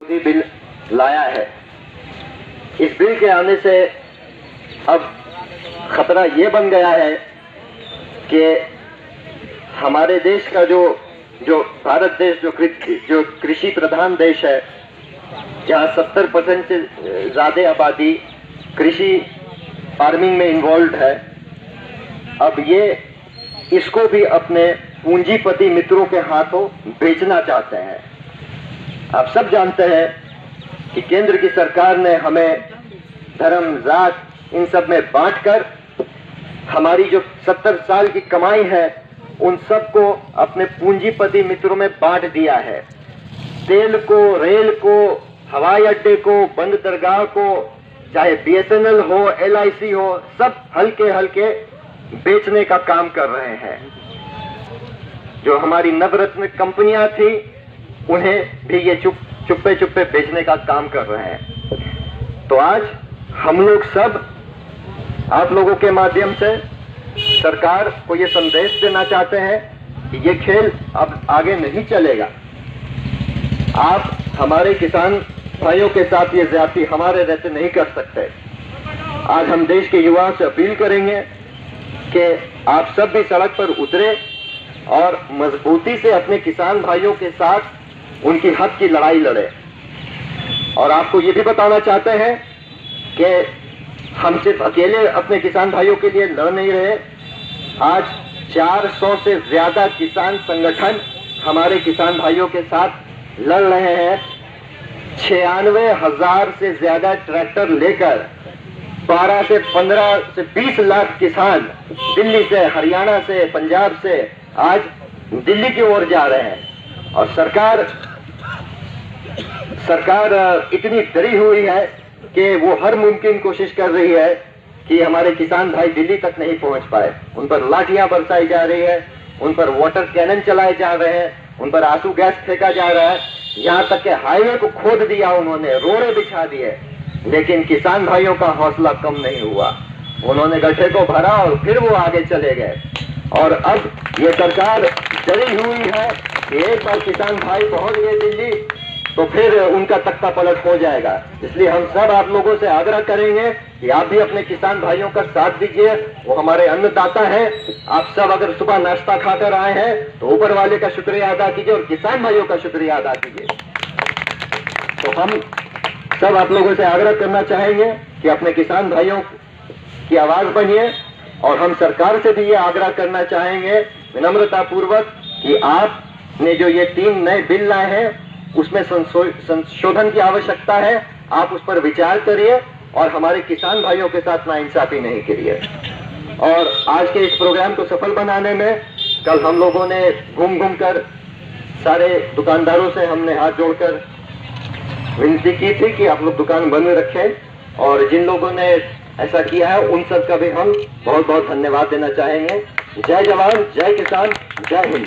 Bill लाया है। इस बिल के आने से अब खतरा ये बन गया है कि हमारे देश का जो भारत देश जो कृषि प्रधान देश है, जहाँ 70% से ज़्यादा आबादी कृषि फार्मिंग में इन्वॉल्व है, अब ये इसको भी अपने पूंजीपति मित्रों के हाथों बेचना चाहते हैं। आप सब जानते हैं कि केंद्र की सरकार ने हमें धर्म, जात इन सब में बांटकर हमारी जो 70 साल की कमाई है उन सबको अपने पूंजीपति मित्रों में बांट दिया है। तेल को, रेल को, हवाई अड्डे को, बंदरगाह को, चाहे BSNL हो, LIC हो, सब हल्के हल्के बेचने का काम कर रहे हैं। जो हमारी नवरत्न कंपनियां थी उन्हें भी ये चुप्पे चुप्पे बेचने का काम कर रहे हैं। तो आज हम लोग सब आप लोगों के माध्यम से सरकार को ये संदेश देना चाहते हैं कि ये खेल अब आगे नहीं चलेगा। आप हमारे किसान भाइयों के साथ ये ज्यादती हमारे रहते नहीं कर सकते। आज हम देश के युवाओं से अपील करेंगे कि आप सब भी सड़क पर उतरे और मजबूती से अपने किसान भाइयों के साथ उनकी हक की लड़ाई लड़े। और आपको ये भी बताना चाहते हैं कि हम सिर्फ अकेले अपने किसान भाइयों के लिए लड़ नहीं रहे। आज 400 से ज्यादा किसान संगठन हमारे किसान भाइयों के साथ लड़ रहे हैं। 96,000 से ज्यादा ट्रैक्टर लेकर 12 से 15 से 20 लाख किसान दिल्ली से, हरियाणा से, पंजाब से आज दिल्ली की ओर जा रहे हैं। और सरकार इतनी डरी हुई है कि वो हर मुमकिन कोशिश कर रही है कि हमारे किसान भाई दिल्ली तक नहीं पहुंच पाए। उन पर लाठियां बरसाई जा रही है, उन पर वाटर कैनन चलाए जा रहे हैं, उन पर आंसू गैस फेंका जा रहा है, यहाँ तक के हाईवे को खोद दिया उन्होंने, रोड़े बिछा दिए। लेकिन किसान भाइयों का हौसला कम नहीं हुआ। उन्होंने गड्ढे को भरा और फिर वो आगे चले गए। और अब ये सरकार डरी हुई है कि एक बार किसान भाई पहुंच गए दिल्ली तो फिर उनका तख्ता पलट हो जाएगा। इसलिए हम सब आप लोगों से आग्रह करेंगे कि आप भी अपने किसान भाइयों का साथ दीजिए। वो हमारे अन्नदाता हैं। आप सब अगर सुबह नाश्ता खाकर आए हैं तो ऊपर वाले का शुक्रिया अदा कीजिए और किसान भाइयों का शुक्रिया अदा कीजिए। तो हम सब आप लोगों से आग्रह करना चाहेंगे कि अपने किसान भाइयों की आवाज बनिए। और हम सरकार से भी ये आग्रह करना चाहेंगे विनम्रता पूर्वक कि आपने जो ये 3 नए बिल लाए हैं उसमें संशोधन की आवश्यकता है। आप उस पर विचार करिए और हमारे किसान भाइयों के साथ नाइंसाफी नहीं करिए। और आज के इस प्रोग्राम को सफल बनाने में कल हम लोगों ने घूम कर सारे दुकानदारों से हमने हाथ जोड़कर विनती की थी कि आप लोग दुकान बंद रखें। और जिन लोगों ने ऐसा किया है उन सब का भी हम बहुत बहुत धन्यवाद देना चाहेंगे। जय जवान, जय किसान, जय हिंद।